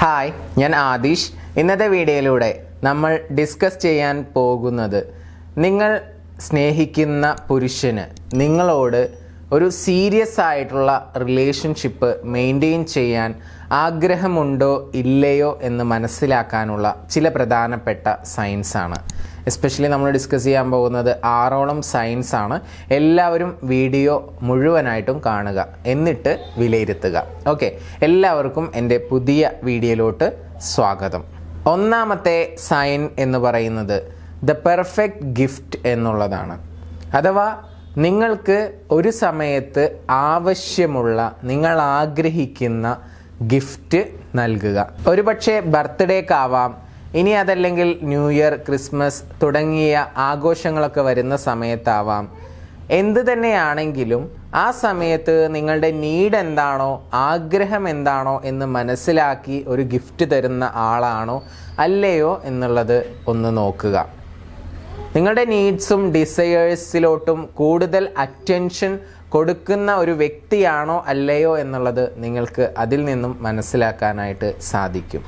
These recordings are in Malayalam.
ഹായ്, ഞാൻ ആദിഷ്. ഇന്നത്തെ വീഡിയോയിലൂടെ നമ്മൾ ഡിസ്കസ് ചെയ്യാൻ പോകുന്നത് നിങ്ങൾ സ്നേഹിക്കുന്ന പുരുഷന് നിങ്ങളോട് ഒരു സീരിയസ് ആയിട്ടുള്ള റിലേഷൻഷിപ്പ് മെയിൻറ്റെയിൻ ചെയ്യാൻ ആഗ്രഹമുണ്ടോ ഇല്ലയോ എന്ന് മനസ്സിലാക്കാനുള്ള ചില പ്രധാനപ്പെട്ട സയൻസ് ആണ്. എസ്പെഷ്യലി നമ്മൾ ഡിസ്കസ് ചെയ്യാൻ പോകുന്നത് 6ഓളം സയൻസ് ആണ്. എല്ലാവരും വീഡിയോ മുഴുവനായിട്ടും കാണുക, എന്നിട്ട് വിലയിരുത്തുക. ഓക്കെ, എല്ലാവർക്കും എൻ്റെ പുതിയ വീഡിയോയിലോട്ട് സ്വാഗതം. ഒന്നാമത്തെ സൈൻ എന്ന് പറയുന്നത് ദ പെർഫെക്റ്റ് ഗിഫ്റ്റ് എന്നുള്ളതാണ്. അഥവാ നിങ്ങൾക്ക് ഒരു സമയത്ത് ആവശ്യമുള്ള, നിങ്ങൾ ആഗ്രഹിക്കുന്ന ഗിഫ്റ്റ് നൽകുക. ഒരുപക്ഷെ ബർത്ത്ഡേക്കാവാം, ഇനി അതല്ലെങ്കിൽ ന്യൂ ഇയർ, ക്രിസ്മസ് തുടങ്ങിയ ആഘോഷങ്ങളൊക്കെ വരുന്ന സമയത്താവാം. എന്ത് തന്നെയാണെങ്കിലും ആ സമയത്ത് നിങ്ങളുടെ നീഡ് എന്താണോ, ആഗ്രഹം എന്താണോ എന്ന് മനസ്സിലാക്കി ഒരു ഗിഫ്റ്റ് തരുന്ന ആളാണോ അല്ലയോ എന്നുള്ളത് ഒന്ന് നോക്കുക. നിങ്ങളുടെ നീഡ്സും ഡിസയേഴ്സിലോട്ടും കൂടുതൽ അറ്റൻഷൻ കൊടുക്കുന്ന ഒരു വ്യക്തിയാണോ അല്ലയോ എന്നുള്ളത് നിങ്ങൾക്ക് അതിൽ നിന്നും മനസ്സിലാക്കാനായിട്ട് സാധിക്കും.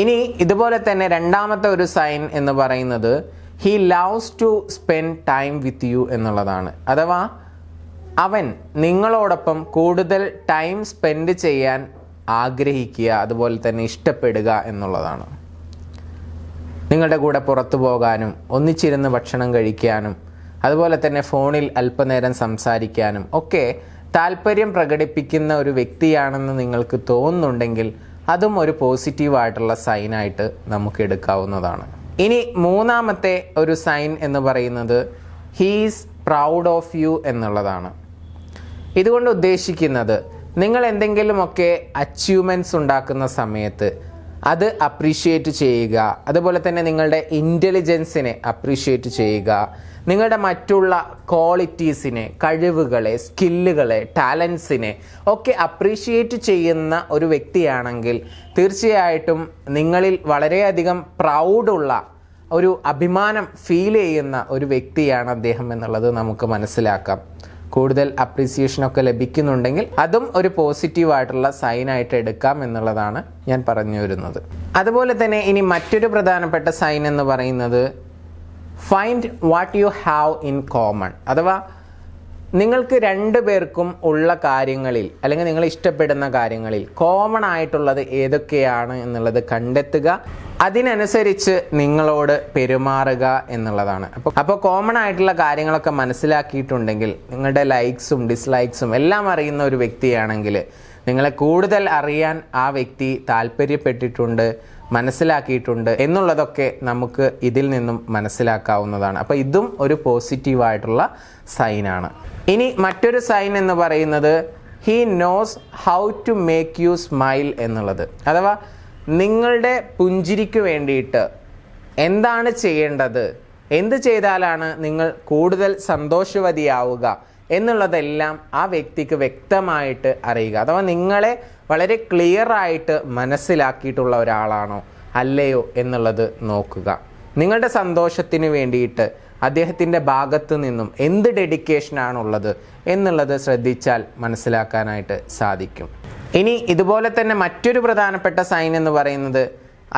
ഇനി ഇതുപോലെ തന്നെ രണ്ടാമത്തെ ഒരു സൈൻ എന്ന് പറയുന്നത് he loves to spend time with you എന്നുള്ളതാണ്. അഥവാ അവൻ നിങ്ങളോടൊപ്പം കൂടുതൽ ടൈം സ്പെൻഡ് ചെയ്യാൻ ആഗ്രഹിക്കുക, അതുപോലെ തന്നെ ഇഷ്ടപ്പെടുക എന്നുള്ളതാണ്. നിങ്ങളുടെ കൂടെ പുറത്തു പോകാനും ഒന്നിച്ചിരുന്ന് ഭക്ഷണം കഴിക്കാനും അതുപോലെ തന്നെ ഫോണിൽ അല്പനേരം സംസാരിക്കാനും ഒക്കെ താല്പര്യം പ്രകടിപ്പിക്കുന്ന ഒരു വ്യക്തിയാണെന്ന് നിങ്ങൾക്ക് തോന്നുന്നുണ്ടെങ്കിൽ അതും ഒരു പോസിറ്റീവായിട്ടുള്ള സൈനായിട്ട് നമുക്ക് എടുക്കാവുന്നതാണ്. ഇനി മൂന്നാമത്തെ ഒരു സൈൻ എന്ന് പറയുന്നത് ഹീസ് പ്രൗഡ് ഓഫ് യു എന്നുള്ളതാണ്. ഇതുകൊണ്ട് ഉദ്ദേശിക്കുന്നത് നിങ്ങൾ എന്തെങ്കിലുമൊക്കെ അച്ചീവ്മെൻറ്റ്സ് ഉണ്ടാക്കുന്ന സമയത്ത് അത് അപ്രീഷിയേറ്റ് ചെയ്യുക, അതുപോലെ തന്നെ നിങ്ങളുടെ ഇൻ്റലിജൻസിനെ അപ്രീഷിയേറ്റ് ചെയ്യുക, നിങ്ങളുടെ മറ്റുള്ള ക്വാളിറ്റീസിനെ, കഴിവുകളെ, സ്കില്ലുകളെ, ടാലൻസിനെ ഒക്കെ അപ്രീഷിയേറ്റ് ചെയ്യുന്ന ഒരു വ്യക്തിയാണെങ്കിൽ തീർച്ചയായിട്ടും നിങ്ങളിൽ വളരെയധികം പ്രൗഡുള്ള, ഒരു അഭിമാനം ഫീൽ ചെയ്യുന്ന ഒരു വ്യക്തിയാണ് അദ്ദേഹം എന്നുള്ളത് നമുക്ക് മനസ്സിലാക്കാം. കൂടുതൽ അപ്രീസിയേഷനൊക്കെ ലഭിക്കുന്നുണ്ടെങ്കിൽ അതും ഒരു പോസിറ്റീവായിട്ടുള്ള സൈനായിട്ട് എടുക്കാം എന്നുള്ളതാണ് ഞാൻ പറഞ്ഞു വരുന്നത്. അതുപോലെ തന്നെ ഇനി മറ്റൊരു പ്രധാനപ്പെട്ട സൈൻ എന്ന് പറയുന്നത് find what you have in common. അഥവാ നിങ്ങൾക്ക് രണ്ടു പേർക്കും ഉള്ള കാര്യങ്ങളിൽ, അല്ലെങ്കിൽ നിങ്ങൾ ഇഷ്ടപ്പെടുന്ന കാര്യങ്ങളിൽ കോമൺ ആയിട്ടുള്ളത് ഏതൊക്കെയാണ് എന്നുള്ളത് കണ്ടെത്തുക, അതിനനുസരിച്ച് നിങ്ങളോട് പെരുമാറുക എന്നുള്ളതാണ്. അപ്പോൾ കോമൺ ആയിട്ടുള്ള കാര്യങ്ങളൊക്കെ മനസ്സിലാക്കിയിട്ടുണ്ടെങ്കിൽ, നിങ്ങളുടെ ലൈക്സും ഡിസ്ലൈക്സും എല്ലാം അറിയുന്ന ഒരു വ്യക്തിയാണെങ്കിൽ നിങ്ങളെ കൂടുതൽ അറിയാൻ ആ വ്യക്തി താല്പര്യപ്പെട്ടിട്ടുണ്ട്, മനസ്സിലാക്കിയിട്ടുണ്ട് എന്നുള്ളതൊക്കെ നമുക്ക് ഇതിൽ നിന്നും മനസ്സിലാക്കാവുന്നതാണ്. അപ്പോൾ ഇതും ഒരു പോസിറ്റീവായിട്ടുള്ള സൈനാണ്. ഇനി മറ്റൊരു സൈൻ എന്ന് പറയുന്നത് he knows how to make you smile എന്നുള്ളത്. അഥവാ നിങ്ങളുടെ പുഞ്ചിരിക്ക് വേണ്ടിയിട്ട് എന്താണ് ചെയ്യേണ്ടത്, എന്ത് ചെയ്താലാണ് നിങ്ങൾ കൂടുതൽ സന്തോഷവതിയാവുക എന്നുള്ളതെല്ലാം ആ വ്യക്തിക്ക് വ്യക്തമായിട്ട് അറിയുക. അഥവാ നിങ്ങളെ വളരെ ക്ലിയർ ആയിട്ട് മനസ്സിലാക്കിയിട്ടുള്ള ഒരാളാണോ അല്ലയോ എന്നുള്ളത് നോക്കുക. നിങ്ങളുടെ സന്തോഷത്തിന് വേണ്ടിയിട്ട് അദ്ദേഹത്തിൻ്റെ ഭാഗത്തു നിന്നും എന്ത് ഡെഡിക്കേഷനാണുള്ളത് എന്നുള്ളത് ശ്രദ്ധിച്ചാൽ മനസ്സിലാക്കാനായിട്ട് സാധിക്കും. ഇനി ഇതുപോലെ തന്നെ മറ്റൊരു പ്രധാനപ്പെട്ട സൈൻ എന്ന് പറയുന്നത്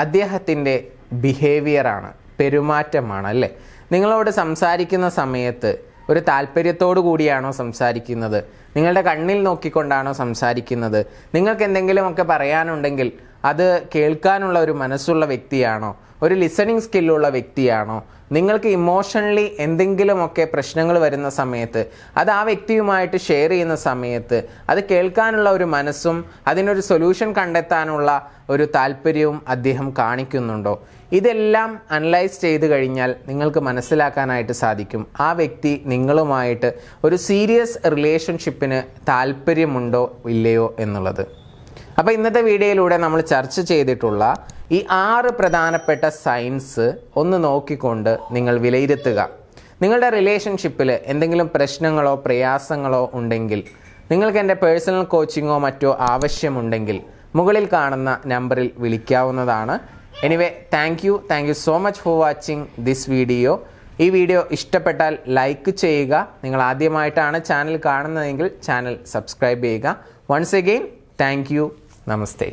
അദ്ദേഹത്തിൻ്റെ ബിഹേവിയറാണ്, പെരുമാറ്റമാണ്. അല്ലേ, നിങ്ങളോട് സംസാരിക്കുന്ന സമയത്ത് ഒരു താല്പര്യത്തോടു കൂടിയാണോ സംസാരിക്കുന്നത്, നിങ്ങളുടെ കണ്ണിൽ നോക്കിക്കൊണ്ടാണോ സംസാരിക്കുന്നത്, നിങ്ങൾക്ക് എന്തെങ്കിലുമൊക്കെ പറയാനുണ്ടെങ്കിൽ അത് കേൾക്കാനുള്ള ഒരു മനസ്സുള്ള വ്യക്തിയാണോ, ഒരു ലിസണിങ് സ്കില്ലുള്ള വ്യക്തിയാണോ, നിങ്ങൾക്ക് ഇമോഷണലി എന്തെങ്കിലുമൊക്കെ പ്രശ്നങ്ങൾ വരുന്ന സമയത്ത് അത് ആ വ്യക്തിയുമായിട്ട് ഷെയർ ചെയ്യുന്ന സമയത്ത് അത് കേൾക്കാനുള്ള ഒരു മനസ്സും അതിനൊരു സൊല്യൂഷൻ കണ്ടെത്താനുള്ള ഒരു താല്പര്യവും അദ്ദേഹം കാണിക്കുന്നുണ്ടോ, ഇതെല്ലാം അനലൈസ് ചെയ്ത് കഴിഞ്ഞാൽ നിങ്ങൾക്ക് മനസ്സിലാക്കാനായിട്ട് സാധിക്കും ആ വ്യക്തി നിങ്ങളുമായിട്ട് ഒരു സീരിയസ് റിലേഷൻഷിപ്പിന് താല്പര്യമുണ്ടോ ഇല്ലയോ എന്നുള്ളത്. അപ്പോൾ ഇന്നത്തെ വീഡിയോയിലൂടെ നമ്മൾ ചർച്ച ചെയ്തിട്ടുള്ള ഈ 6 പ്രധാനപ്പെട്ട സൈൻസ് ഒന്ന് നോക്കിക്കൊണ്ട് നിങ്ങൾ വിലയിരുത്തുക. നിങ്ങളുടെ റിലേഷൻഷിപ്പിൽ എന്തെങ്കിലും പ്രശ്നങ്ങളോ പ്രയാസങ്ങളോ ഉണ്ടെങ്കിൽ, നിങ്ങൾക്ക് എൻ്റെ പേഴ്സണൽ കോച്ചിങ്ങോ മറ്റോ ആവശ്യമുണ്ടെങ്കിൽ മുകളിൽ കാണുന്ന നമ്പറിൽ വിളിക്കാവുന്നതാണ്. Anyway, thank you so much for watching this video. ഈ വീഡിയോ ഇഷ്ടപ്പെട്ടാൽ ലൈക്ക് ചെയ്യുക. നിങ്ങൾ ആദ്യമായിട്ടാണ് ചാനൽ കാണുന്നതെങ്കിൽ ചാനൽ സബ്സ്ക്രൈബ് ചെയ്യുക. Once again thank you. Namaste.